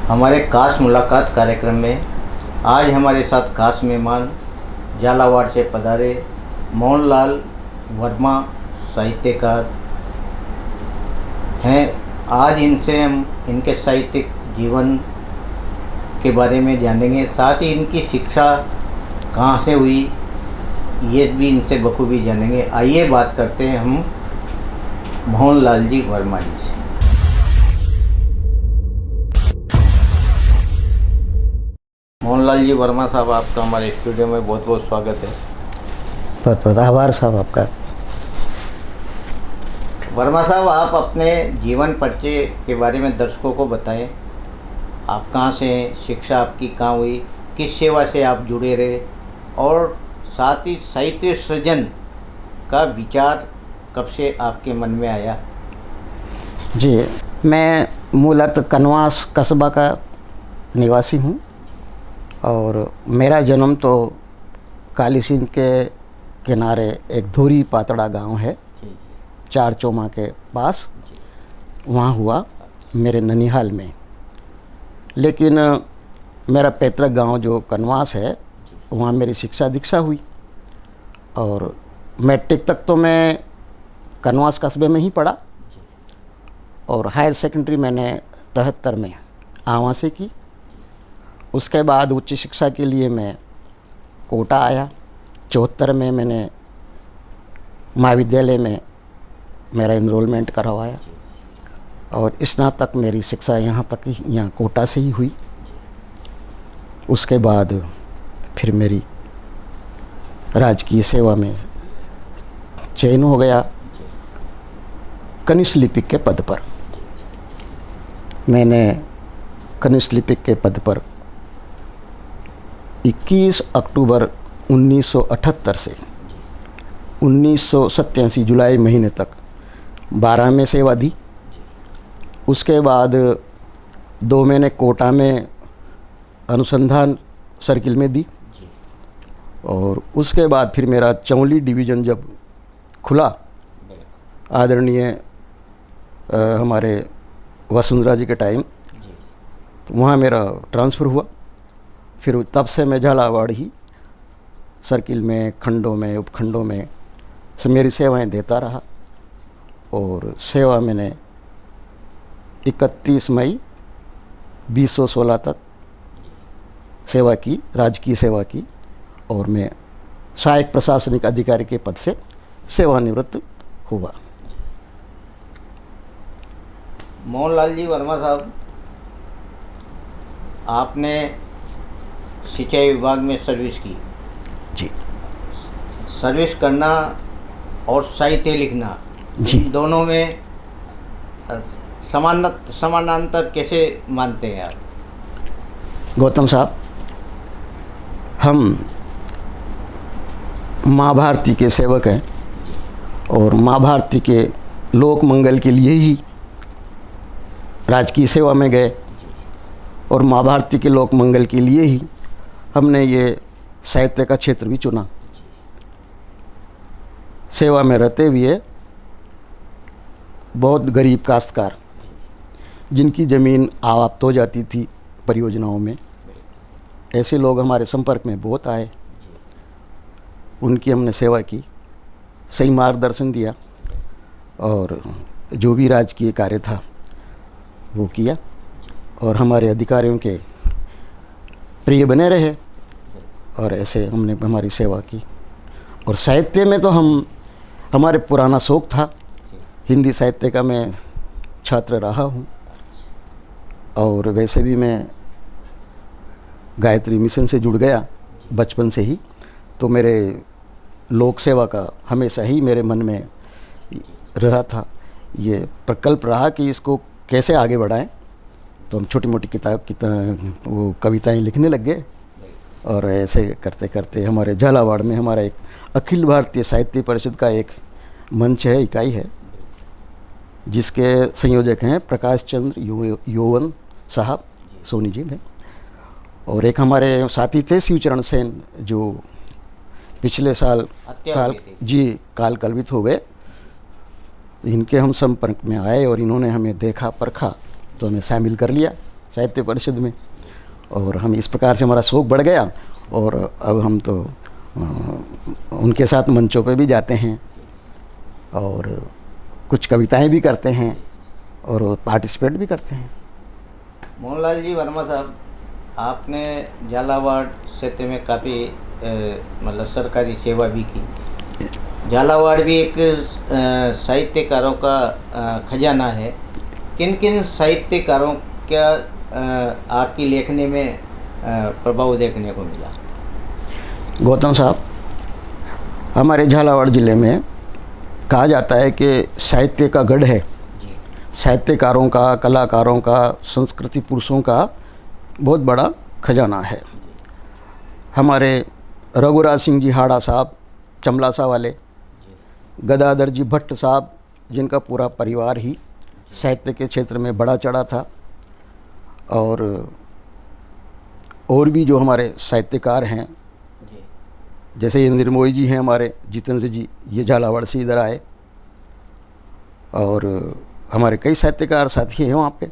हमारे खास मुलाकात कार्यक्रम में आज हमारे साथ खास मेहमान झालावाड़ से पधारे मोहनलाल वर्मा साहित्यकार हैं। आज इनसे हम इनके साहित्यिक जीवन के बारे में जानेंगे, साथ ही इनकी शिक्षा कहाँ से हुई ये भी इनसे बखूबी जानेंगे। आइए बात करते हैं हम मोहनलाल जी वर्मा जी से। मोहनलाल जी वर्मा साहब, आपका हमारे स्टूडियो में बहुत बहुत स्वागत है। बहुत बहुत आभार साहब आपका। वर्मा साहब, आप अपने जीवन परिचय के बारे में दर्शकों को बताएं। आप कहाँ से हैं, शिक्षा आपकी कहाँ हुई, किस सेवा से आप जुड़े रहे, और साथ ही साहित्य सृजन का विचार कब से आपके मन में आया? जी, मैं मूलतः कनवास कस्बा का निवासी हूँ और मेरा जन्म तो काली सिंध के किनारे एक धूरी पातड़ा गांव है, चार चौमा के पास, वहाँ हुआ मेरे ननिहाल में। लेकिन मेरा पैतृक गांव जो कनवास है वहाँ मेरी शिक्षा दीक्षा हुई और मैट्रिक तक तो मैं कनवास कस्बे में ही पढ़ा और हायर सेकेंडरी मैंने 73 में आवां से की। उसके बाद उच्च शिक्षा के लिए मैं कोटा आया। 74 में मैंने महाविद्यालय में मेरा एनरोलमेंट करवाया और स्नातक मेरी शिक्षा यहाँ तक ही, यहाँ कोटा से ही हुई। उसके बाद फिर मेरी राजकीय सेवा में चयन हो गया कनिष्ठ लिपिक के पद पर। मैंने कनिष्ठ लिपिक के पद पर 21 अक्टूबर 1978 से 1987 जुलाई महीने तक 12 में सेवा दी। उसके बाद 2 महीने कोटा में अनुसंधान सर्किल में दी और उसके बाद फिर मेरा चौली डिवीज़न जब खुला, आदरणीय हमारे वसुंधरा जी के टाइम, तो वहाँ मेरा ट्रांसफ़र हुआ। फिर तब से मैं झालावाड़ ही सर्किल में, खंडों में, उपखंडों में मेरी सेवाएं देता रहा और सेवा मैंने 31 मई 2016 तक सेवा की, राजकीय सेवा की और मैं सहायक प्रशासनिक अधिकारी के पद से सेवानिवृत्त हुआ। मोहनलाल जी वर्मा साहब, आपने सिंचाई विभाग में सर्विस की। जी। सर्विस करना और साहित्य लिखना, जी, इन दोनों में समानांतर कैसे मानते हैं आप? गौतम साहब, हम माँ भारती के सेवक हैं और माँ भारती के लोक मंगल के लिए ही राजकीय सेवा में गए और माँ भारती के लोक मंगल के लिए ही हमने ये साहित्य का क्षेत्र भी चुना। सेवा में रहते हुए बहुत गरीब काश्तकार जिनकी ज़मीन आवाप्त हो जाती थी परियोजनाओं में, ऐसे लोग हमारे संपर्क में बहुत आए। उनकी हमने सेवा की, सही मार्गदर्शन दिया और जो भी राजकीय कार्य था वो किया और हमारे अधिकारियों के प्रिय बने रहे और ऐसे हमने हमारी सेवा की। और साहित्य में तो हमारे पुराना शौक़ था, हिंदी साहित्य का मैं छात्र रहा हूँ और वैसे भी मैं गायत्री मिशन से जुड़ गया बचपन से ही, तो मेरे लोक सेवा का हमेशा ही मेरे मन में रहा था। ये प्रकल्प रहा कि इसको कैसे आगे बढ़ाएं, तो हम छोटी मोटी वो कविताएं लिखने लग गए और ऐसे करते करते हमारे झालावाड़ में हमारा एक अखिल भारतीय साहित्य परिषद का एक मंच है, इकाई है, जिसके संयोजक हैं प्रकाश चंद्र यौवन साहब, सोनी जी में, और एक हमारे साथी थे शिवचरण सेन जो पिछले साल काल कलवित हो गए। इनके हम संपर्क में आए और इन्होंने हमें देखा परखा तो हमें शामिल कर लिया साहित्य परिषद में, और हम इस प्रकार से हमारा शौक़ बढ़ गया। और अब हम तो उनके साथ मंचों पे भी जाते हैं और कुछ कविताएं भी करते हैं और पार्टिसिपेट भी करते हैं। मोहनलाल जी वर्मा साहब, आपने झालावाड़ क्षेत्र में काफ़ी मतलब सरकारी सेवा भी की। झालावाड़ भी एक साहित्यकारों का खजाना है। किन किन साहित्यकारों का आपकी लेखनी में प्रभाव देखने को मिला? गौतम साहब, हमारे झालावाड़ ज़िले में कहा जाता है कि साहित्य का गढ़ है। साहित्यकारों का, कलाकारों का, संस्कृति पुरुषों का बहुत बड़ा खजाना है। हमारे रघुराज सिंह जी हाड़ा साहब चमलासा वाले, गदाधर जी भट्ट साहब, जिनका पूरा परिवार ही साहित्य के क्षेत्र में बड़ा चढ़ा था, और भी जो हमारे साहित्यकार हैं, जैसे इंद्र मोई जी हैं, हमारे जितेंद्र जी, ये झालावाड़ से इधर आए, और हमारे कई साहित्यकार साथी हैं वहाँ पे,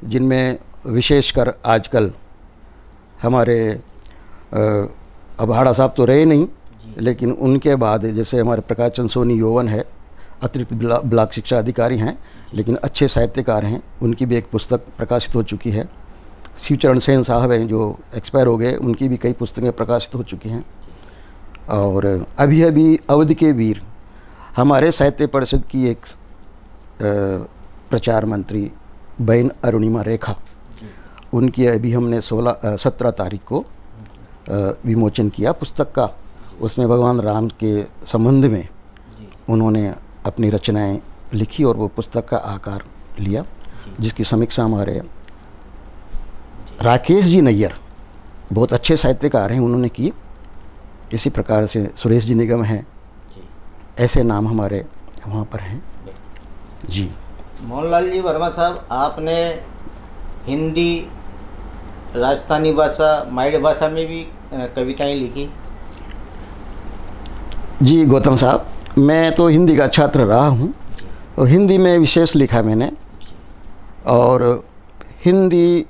जिनमें विशेषकर आजकल हमारे अब हाड़ा साहब तो रहे नहीं, लेकिन उनके बाद जैसे हमारे प्रकाश चंद्र सोनी यौवन है, अतिरिक्त ब्लॉक शिक्षा अधिकारी हैं, लेकिन अच्छे साहित्यकार हैं। उनकी भी एक पुस्तक प्रकाशित हो चुकी है। शिवचरण सेन साहब हैं जो एक्सपायर हो गए, उनकी भी कई पुस्तकें प्रकाशित हो चुकी हैं। और अभी अभी अवध के वीर, हमारे साहित्य परिषद की एक प्रचार मंत्री बहन अरुणिमा रेखा, उनकी अभी हमने 17 तारीख को विमोचन किया पुस्तक का। उसमें भगवान राम के संबंध में उन्होंने अपनी रचनाएं लिखी और वो पुस्तक का आकार लिया, जिसकी समीक्षा हमारे राकेश जी नैयर, बहुत अच्छे साहित्यकार हैं, उन्होंने की। इसी प्रकार से सुरेश जी निगम हैं, ऐसे नाम हमारे वहाँ पर हैं जी। मोहनलाल जी वर्मा साहब, आपने हिंदी, राजस्थानी भाषा, माइड भाषा में भी कविताएं लिखी? जी गौतम साहब, मैं तो हिंदी का छात्र रहा हूँ, तो हिंदी में विशेष लिखा मैंने। और हिंदी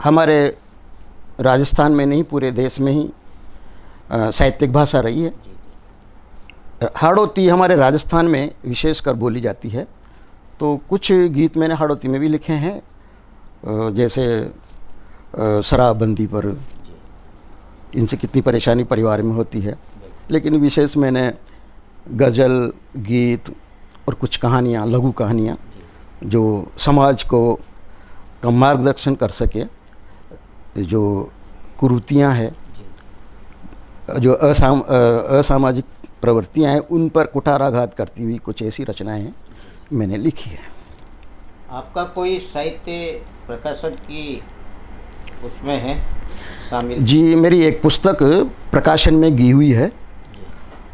हमारे राजस्थान में नहीं, पूरे देश में ही साहित्यिक भाषा रही है। हाड़ौती हमारे राजस्थान में विशेषकर बोली जाती है, तो कुछ गीत मैंने हाड़ौती में भी लिखे हैं, जैसे शराबबंदी पर, इनसे कितनी परेशानी परिवार में होती है। लेकिन विशेष मैंने गज़ल, गीत और कुछ कहानियाँ, लघु कहानियाँ जो समाज को का मार्गदर्शन कर सके, जो कुरीतियाँ हैं, जो असामाजिक प्रवृत्तियाँ हैं, उन पर कुठाराघात करती हुई कुछ ऐसी रचनाएं मैंने लिखी है। आपका कोई साहित्य प्रकाशन की उसमें है शामिल? जी, मेरी एक पुस्तक प्रकाशन में गई हुई है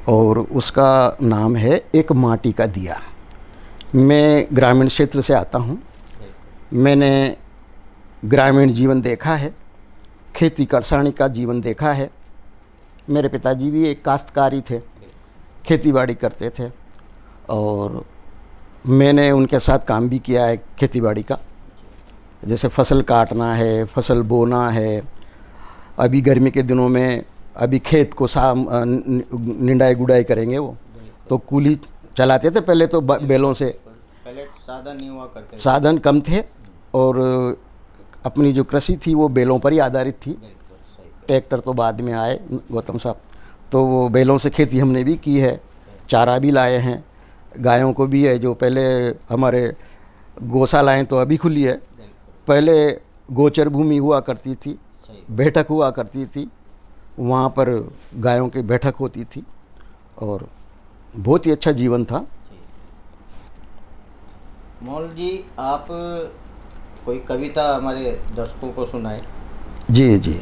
और उसका नाम है एक माटी का दिया। मैं ग्रामीण क्षेत्र से आता हूँ। मैंने ग्रामीण जीवन देखा है, खेती किसानी का जीवन देखा है। मेरे पिताजी भी एक काश्तकारी थे, खेतीबाड़ी करते थे, और मैंने उनके साथ काम भी किया है खेतीबाड़ी का। जैसे फसल काटना है, फसल बोना है। अभी गर्मी के दिनों में अभी खेत को निंदाई गुड़ाई करेंगे, वो तो कूली चलाते थे पहले तो बैलों से। पहले साधन नहीं हुआ करते, साधन कम थे, और अपनी जो कृषि थी वो बैलों पर ही आधारित थी। ट्रैक्टर तो बाद में आए गौतम साहब, तो वो बैलों से खेती हमने भी की है। चारा भी लाए हैं, गायों को भी है। जो पहले हमारे गौशालाएँ तो अभी खुली है, पहले गोचर भूमि हुआ करती थी, बैठक हुआ करती थी, वहाँ पर गायों की बैठक होती थी, और बहुत ही अच्छा जीवन था। मोहन जी, आप कोई कविता हमारे दर्शकों को सुनाए? जी जी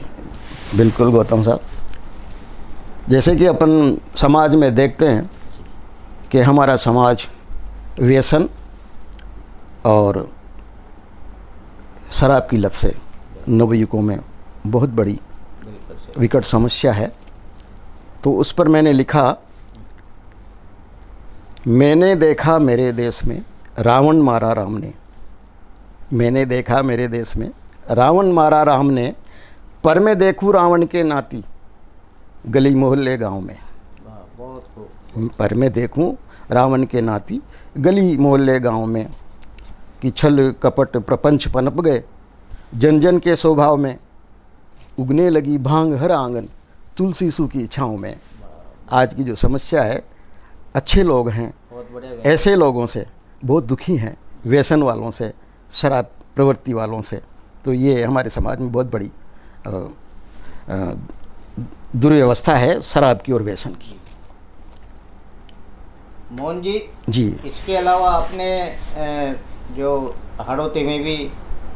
बिल्कुल गौतम साहब। जैसे कि अपन समाज में देखते हैं कि हमारा समाज व्यसन और शराब की लत से नवयुवकों में बहुत बड़ी विकट समस्या है। तो उस पर मैंने लिखा, मैंने देखा मेरे देश में रावण मारा राम ने, मैंने देखा मेरे देश में रावण मारा राम ने, पर मैं देखूँ रावण के नाती गली मोहल्ले गांव में। बहुत खूब। पर मैं देखूं रावण के नाती गली मोहल्ले गांव में, कि छल कपट प्रपंच पनप गए जन जन के स्वभाव में, उगने लगी भांग हर आंगन तुलसी सू की छाँव में। आज की जो समस्या है, अच्छे लोग हैं, बहुत बढ़िया। ऐसे लोगों से बहुत दुखी हैं, व्यसन वालों से, शराब प्रवृत्ति वालों से। तो ये हमारे समाज में बहुत बड़ी दुर्व्यवस्था है शराब की और व्यसन की। मोहन जी जी, इसके अलावा आपने जो हाड़ौती में भी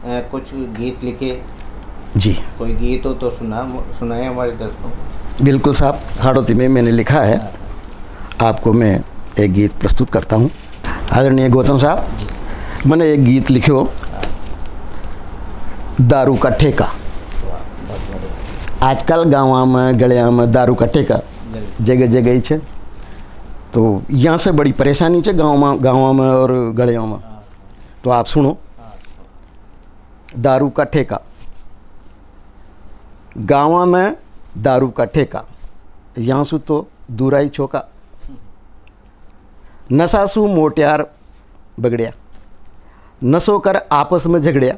कुछ गीत लिखे, जी कोई गीत हो तो सुनाए हमारे दर्शकों को। बिल्कुल साहब, हाड़ौती में मैंने लिखा है, आपको मैं एक गीत प्रस्तुत करता हूँ। आदरणीय गौतम साहब, मैंने एक गीत लिखो दारू का ठेका। आजकल गाँव में गलिया में दारू का ठेका जगह जगह है, तो यहाँ से बड़ी परेशानी है गाँव में और गलियों में। तो आप सुनो, दारू का ठेका। गाँव में दारू का ठेका, यहाँ सु तो दूराई चौका। नशा सु मोटियार बगड़िया, नशो कर आपस में झगड़िया।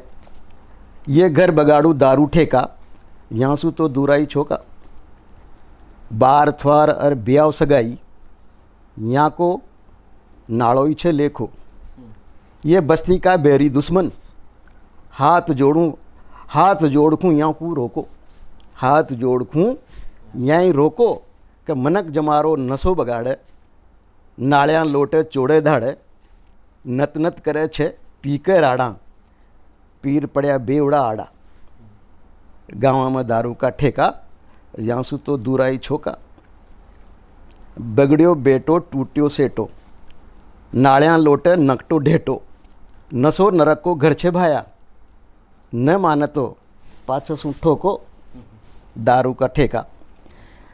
ये घर बगाड़ू दारू ठेका, यहाँ सु तो दूराई छोका। बार थ्वार और ब्याव सगाई, यहाँ को नाड़ोई छे लेखो। ये बस्ती का बेरी दुश्मन, हाथ जोड़ूँ यहाँ को रोको। हाथ जोड़ूँ यहाँ रोको, कि मनक जमारो नसो बगाड़े। नालियाँ लोटे चोड़े धाड़े, नत नत करे छे पी के राड़ा। पीर पड़या बेवड़ा आड़ा। गाँव में दारू का ठेका, यहाँ सु तो दूराई छोका। बगड़ियो बेटो टूटियो सेटो, नालियाँ लोटे नकटो ढेटो। नसो नरक को घर छे भाया, न मानतो पाछो सु ठोको। दारू का ठेका।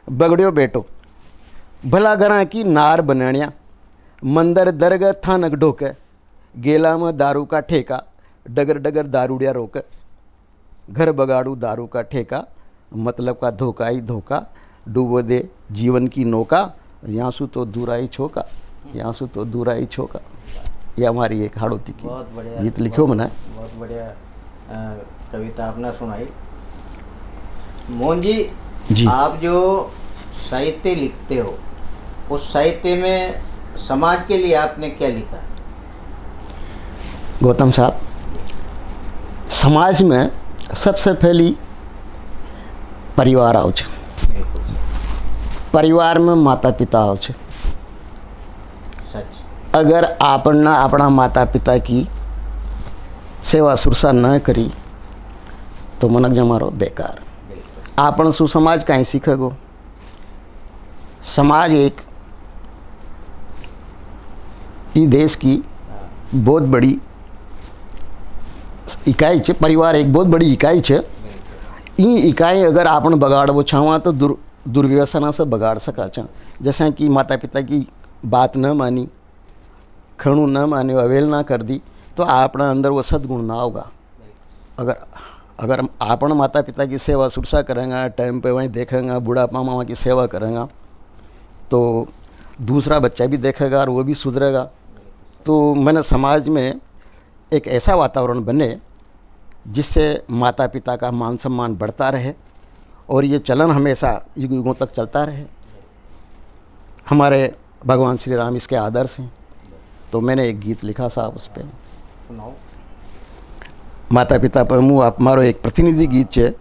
बगड़ियो बेटो, भला घरा की नार बनणिया। मंदिर दरगह थानक ढोके, गेला में दारू का ठेका। डगर डगर दारूड़िया रोके। घर बगाड़ू दारू का ठेका, मतलब का धोखा ही धोखा। डूबो दे जीवन की नौका, यहाँ सु तो दूराई छोका। यहाँ सु तो दूराई छोका। ये हमारी एक हाड़ौती की गीत लिखो मैंने। बहुत बढ़िया कविता आपने सुनाई। मोहन जी, आप जो साहित्य लिखते हो, उस साहित्य में समाज के लिए आपने क्या लिखा? गौतम साहब, समाज में सबसे पहली परिवार आओ छे। परिवार में माता पिता आओ छे। सच। अगर आपना अपना माता पिता की सेवा सुरसा न करी तो मनक जमारो बेकार। आपन सुसमाज कहीं सीखेगो। समाज एक इस देश की बहुत बड़ी इकाई है। परिवार एक बहुत बड़ी इकाई है। ई इकाई अगर आपन बगाड़बो छावा तो दुर्व्यसना से बगाड़ सका छा। जैसे कि माता पिता की बात न मानी, खणु न मानी, अवेल ना कर दी, तो आपना अंदर वो सद्गुण ना होगा। अगर आपन माता पिता की सेवा सुरसा करेंगे, टाइम पे वहीं देखेंगे, बुढ़ापा में वहाँ की सेवा करेंगे, तो दूसरा बच्चा भी देखेगा और वो भी सुधरेगा। तो मैंने समाज में एक ऐसा वातावरण बने जिससे माता पिता का मान सम्मान बढ़ता रहे और ये चलन हमेशा युग युगों तक चलता रहे। हमारे भगवान श्री राम इसके आदर्श हैं। तो मैंने एक गीत लिखा साहब उस पर। माता पिता पर मुँह आप मारो एक प्रतिनिधि गीत है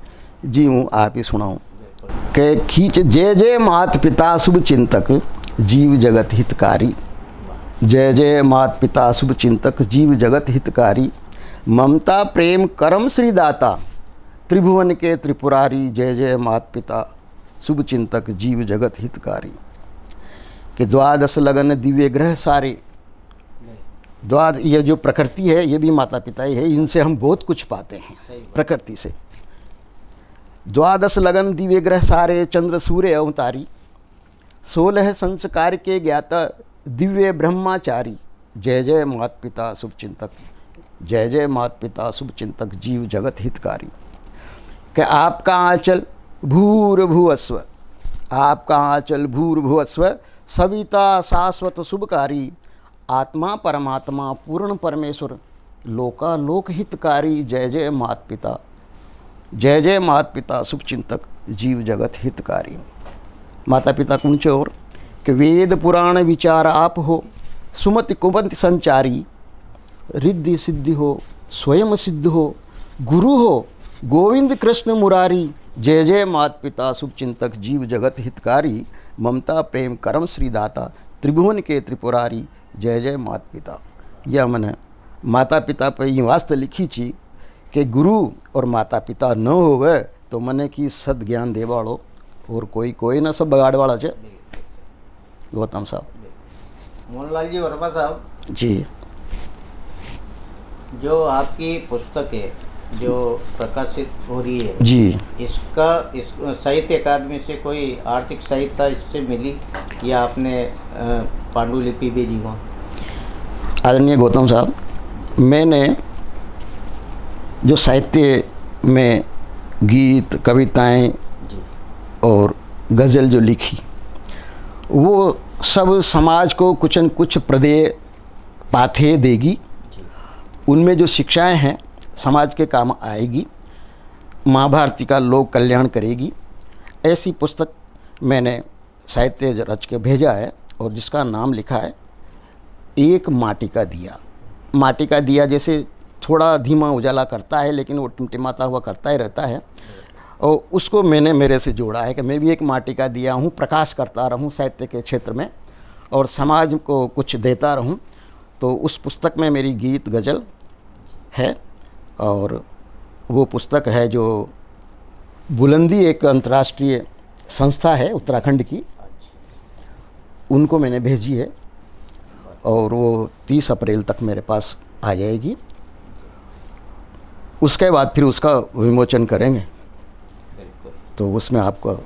जी, हूँ आप ही सुनाऊँ के खींच जय जय मात पिता शुभ चिंतक जीव जगत हितकारी। जय जय मात पिता शुभ चिंतक जीव जगत हितकारी। ममता प्रेम करम श्रीदाता त्रिभुवन के त्रिपुरारी। जय जय मात पिता शुभ चिंतक जीव जगत हितकारी। कि द्वादश लगन दिव्य ग्रह सारे। ये जो प्रकृति है ये भी माता पिता ही है। इनसे हम बहुत कुछ पाते हैं प्रकृति से। द्वादश लगन दिव्य ग्रह सारे, चंद्र सूर्य अवतारी। 16 संस्कार के ज्ञाता दिव्य ब्रह्मचारी। जय जय मात पिता शुभ चिंतक जय जय मात पिता शुभ चिंतक जीव जगत हितकारी। कि आपका आंचल भूर्भुवस्व, आपका आंचल भूर्भुवस्व, सविता शाश्वत शुभकारी, आत्मा परमात्मा पूर्ण परमेश्वर, लोकालोक हितकारी। जय जय मात पिता, जय जय मात पिता शुभ चिंतक जीव जगत हितकारी। माता पिता कुंच और कि वेद पुराण विचार आप हो, सुमति कुमंति संचारी, रिद्धि सिद्धि हो स्वयं सिद्ध हो, गुरु हो गोविंद कृष्ण मुरारी। जय जय मात पिता शुभ चिंतक जीव जगत हितकारी, ममता प्रेम करम श्रीदाता, त्रिभुवन के त्रिपुरारी। जय जय मात पिता। यह मैंने माता पिता पर ये वास्ते लिखी छी कि गुरु और माता पिता न होवे तो मने की सद ज्ञान देवाड़ो और कोई न सब बगाड़ वाला है। गौतम साहब। मोहनलाल जी वर्मा साहब जी, जो आपकी पुस्तक है जो प्रकाशित हो रही है जी, इस साहित्य अकादमी से कोई आर्थिक सहायता इससे मिली या आपने पांडुलिपि भेजी वहाँ? आदरणीय गौतम साहब, मैंने जो साहित्य में गीत कविताएं जी और गज़ल जो लिखी वो सब समाज को कुछ न कुछ प्रदेय पाथे देगी। जी उनमें जो शिक्षाएं हैं समाज के काम आएगी, माँ भारती का लोक कल्याण करेगी। ऐसी पुस्तक मैंने साहित्य रच के भेजा है और जिसका नाम लिखा है एक माटी का दिया। माटी का दिया जैसे थोड़ा धीमा उजाला करता है लेकिन वो टिमटिमाता हुआ करता ही रहता है, और उसको मैंने मेरे से जोड़ा है कि मैं भी एक माटी का दिया हूँ, प्रकाश करता रहूँ साहित्य के क्षेत्र में और समाज को कुछ देता रहूँ। तो उस पुस्तक में मेरी गीत गज़ल है और वो पुस्तक है जो बुलंदी एक अंतर्राष्ट्रीय संस्था है उत्तराखंड की, उनको मैंने भेजी है और वो 30 अप्रैल तक मेरे पास आ जाएगी। उसके बाद फिर उसका विमोचन करेंगे। बिल्कुल। तो उसमें आपको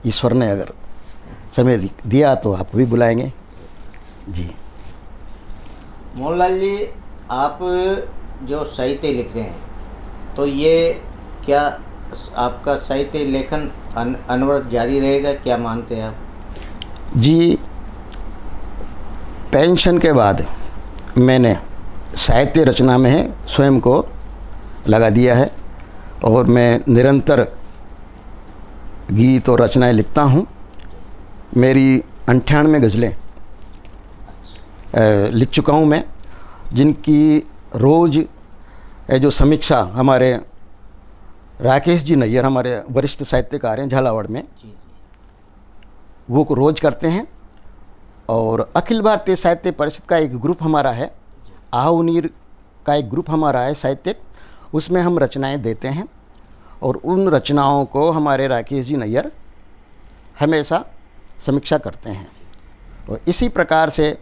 ईश्वर ने अगर समय दिया तो आपको भी बुलाएंगे। जी मोहनलाल जी, आप जो साहित्य लिख रहे हैं तो ये क्या आपका साहित्य लेखन अनवरत जारी रहेगा, क्या मानते हैं आप? जी, पेंशन के बाद मैंने साहित्य रचना में स्वयं को लगा दिया है और मैं निरंतर गीत और रचनाएं लिखता हूँ। मेरी 98 गज़लें लिख चुका हूँ मैं, जिनकी रोज़ जो समीक्षा हमारे राकेश जी नैयर हमारे वरिष्ठ साहित्यकार हैं झालावाड़ में, जी वो रोज़ करते हैं। और अखिल भारतीय साहित्य परिषद का एक ग्रुप हमारा है, आहूनीर का एक ग्रुप हमारा है साहित्यिक, उसमें हम रचनाएं देते हैं और उन रचनाओं को हमारे राकेश जी नैयर हमेशा समीक्षा करते हैं। और इसी प्रकार से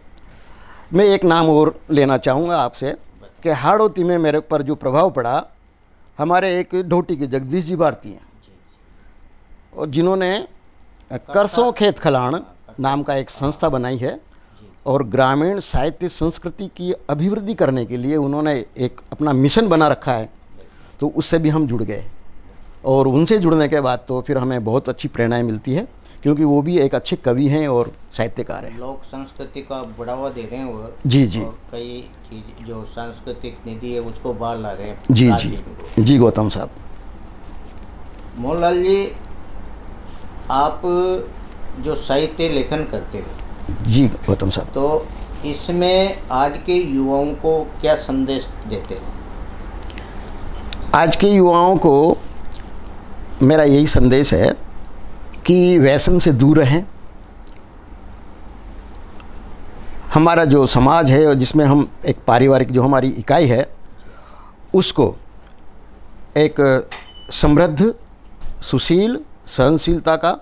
मैं एक नाम और लेना चाहूँगा आपसे कि हाड़ौती में मेरे पर जो प्रभाव पड़ा, हमारे एक ढोटी के जगदीश जी भारती हैं और जिन्होंने करसों खेत खलान नाम का एक संस्था बनाई है और ग्रामीण साहित्य संस्कृति की अभिवृद्धि करने के लिए उन्होंने एक अपना मिशन बना रखा है। तो उससे भी हम जुड़ गए और उनसे जुड़ने के बाद तो फिर हमें बहुत अच्छी प्रेरणाएं मिलती है, क्योंकि वो भी एक अच्छे कवि हैं और साहित्यकार हैं। लोक संस्कृति का बढ़ावा दे रहे हैं वो। जी जी। और कई चीज जो सांस्कृतिक निधि है उसको बाहर ला रहे हैं। जी जी जी गौतम साहब। मोहनलाल जी, आप जो साहित्य लेखन करते हो जी गौतम साहब, तो इसमें आज के युवाओं को क्या संदेश देते हो? आज के युवाओं को मेरा यही संदेश है कि व्यसन से दूर रहें। हमारा जो समाज है और जिसमें हम एक पारिवारिक जो हमारी इकाई है उसको एक समृद्ध, सुशील, सहनशीलता का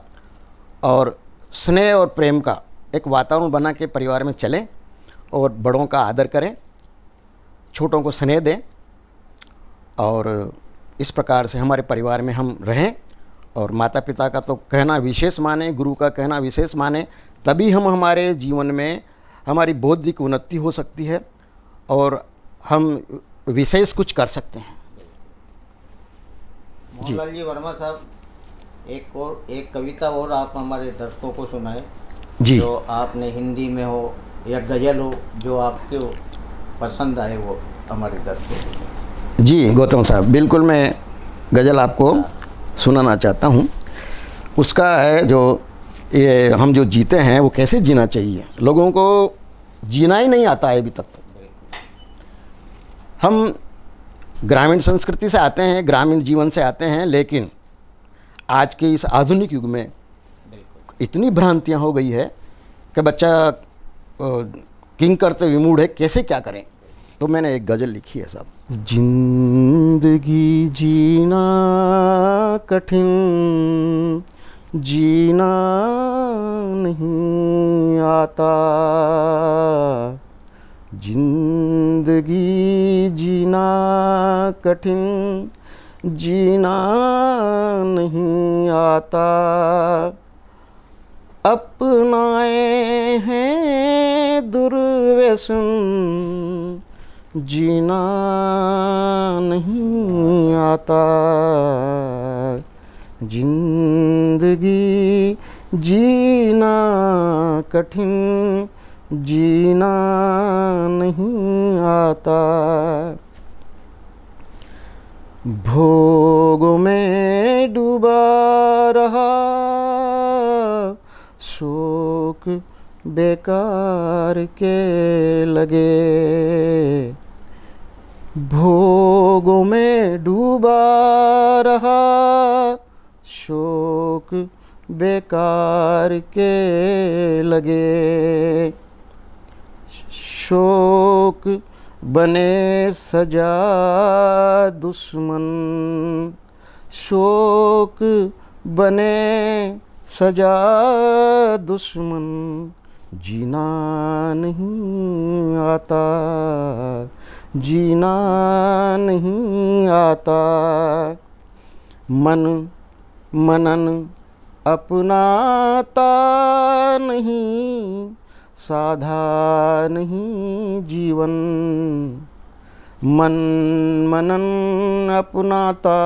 और स्नेह और प्रेम का एक वातावरण बना के परिवार में चलें और बड़ों का आदर करें, छोटों को स्नेह दें और इस प्रकार से हमारे परिवार में हम रहें। और माता पिता का तो कहना विशेष माने, गुरु का कहना विशेष माने, तभी हम हमारे जीवन में हमारी बौद्धिक उन्नति हो सकती है और हम विशेष कुछ कर सकते हैं। मोहनलाल जी वर्मा साहब, एक कविता और आप हमारे दर्शकों को सुनाए, जी जो आपने हिंदी में हो या गज़ल हो, जो आपको पसंद आए, वो हमारे दर्शकों को। जी गौतम साहब, बिल्कुल मैं गज़ल आपको सुनाना चाहता हूँ। उसका है जो ये हम जो जीते हैं वो कैसे जीना चाहिए। लोगों को जीना ही नहीं आता है अभी तक। तो हम ग्रामीण संस्कृति से आते हैं, ग्रामीण जीवन से आते हैं, लेकिन आज के इस आधुनिक युग में इतनी भ्रांतियाँ हो गई है कि बच्चा किंग करते विमूढ़ है, कैसे क्या करें। तो मैंने एक गज़ल लिखी है साहब। जिंदगी जीना कठिन, जीना नहीं आता, जिंदगी जीना कठिन, जीना नहीं आता, अपनाए हैं दुर्व्यसन, जीना नहीं आता, जिंदगी जीना कठिन, जीना नहीं आता, भोगों में डूबा रहा, शोक बेकार के लगे, भोगों में डूबा रहा, शोक बेकार के लगे, शोक बने सजा दुश्मन, शोक बने सजा दुश्मन, जीना नहीं आता, जीना नहीं आता, मन मनन अपनाता नहीं, साधा नहीं जीवन, मन मनन अपनाता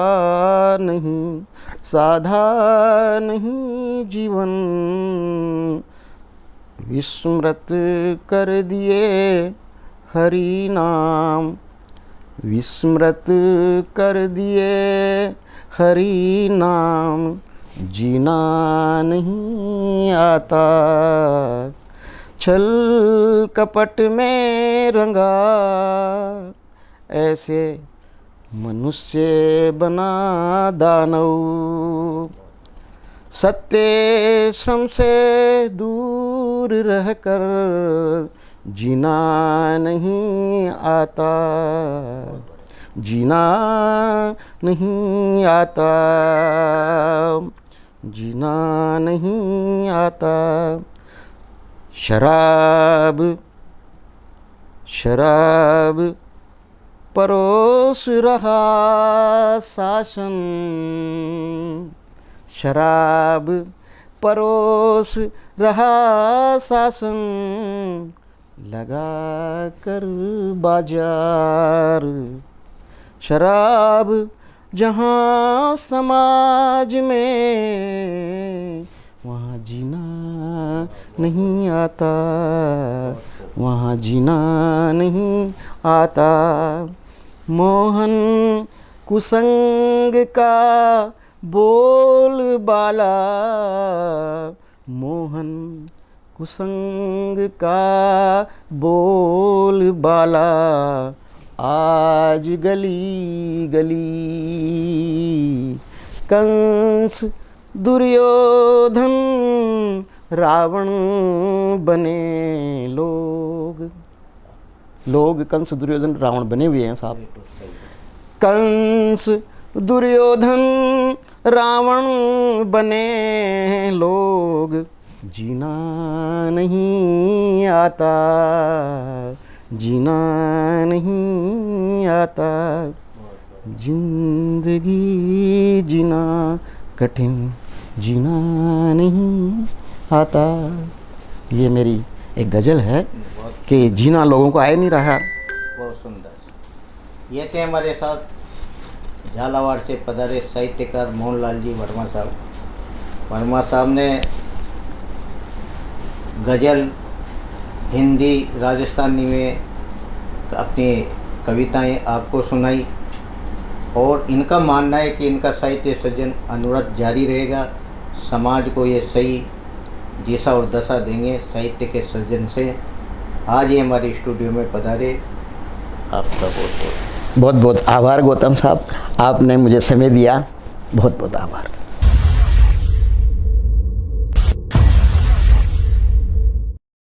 नहीं, साधा नहीं जीवन, विस्मृत कर दिए हरि नाम, विस्मृत कर दिए हरि नाम, जीना नहीं आता, छल कपट में रंगा ऐसे मनुष्य बना दानव, सत्य श्रम से दूर रहकर जीना नहीं आता, जीना नहीं आता, जीना नहीं आता, शराब शराब परोस रहा शासन, शराब परोस रहा शासन, लगा कर बाजार, शराब जहाँ समाज में, वहाँ जीना नहीं आता, वहाँ जीना नहीं आता, मोहन कुसंग का बोल बाला, मोहन कुसंग का बोल बाला, आज गली गली कंस दुर्योधन रावण बने लोग, लोग कंस दुर्योधन रावण बने हुए हैं साहब। कंस दुर्योधन रावण बने लोग, जीना नहीं आता, जीना नहीं आता, जिंदगी जीना कठिन, जीना नहीं आता। ये मेरी एक गज़ल है कि जीना लोगों को आ नहीं रहा। बहुत सुंदर। ये थे हमारे साथ झालावाड़ से पधारे साहित्यकार मोहनलाल जी वर्मा साहब। वर्मा साहब ने गज़ल, हिंदी, राजस्थानी में अपनी कविताएं आपको सुनाई और इनका मानना है कि इनका साहित्य सृजन अनवरत जारी रहेगा। समाज को ये सही दिशा और दशा देंगे साहित्य के सृजन से। आज ये हमारे स्टूडियो में पधारे, आपका बहुत बहुत बहुत बहुत आभार गौतम साहब, आपने मुझे समय दिया, बहुत बहुत आभार।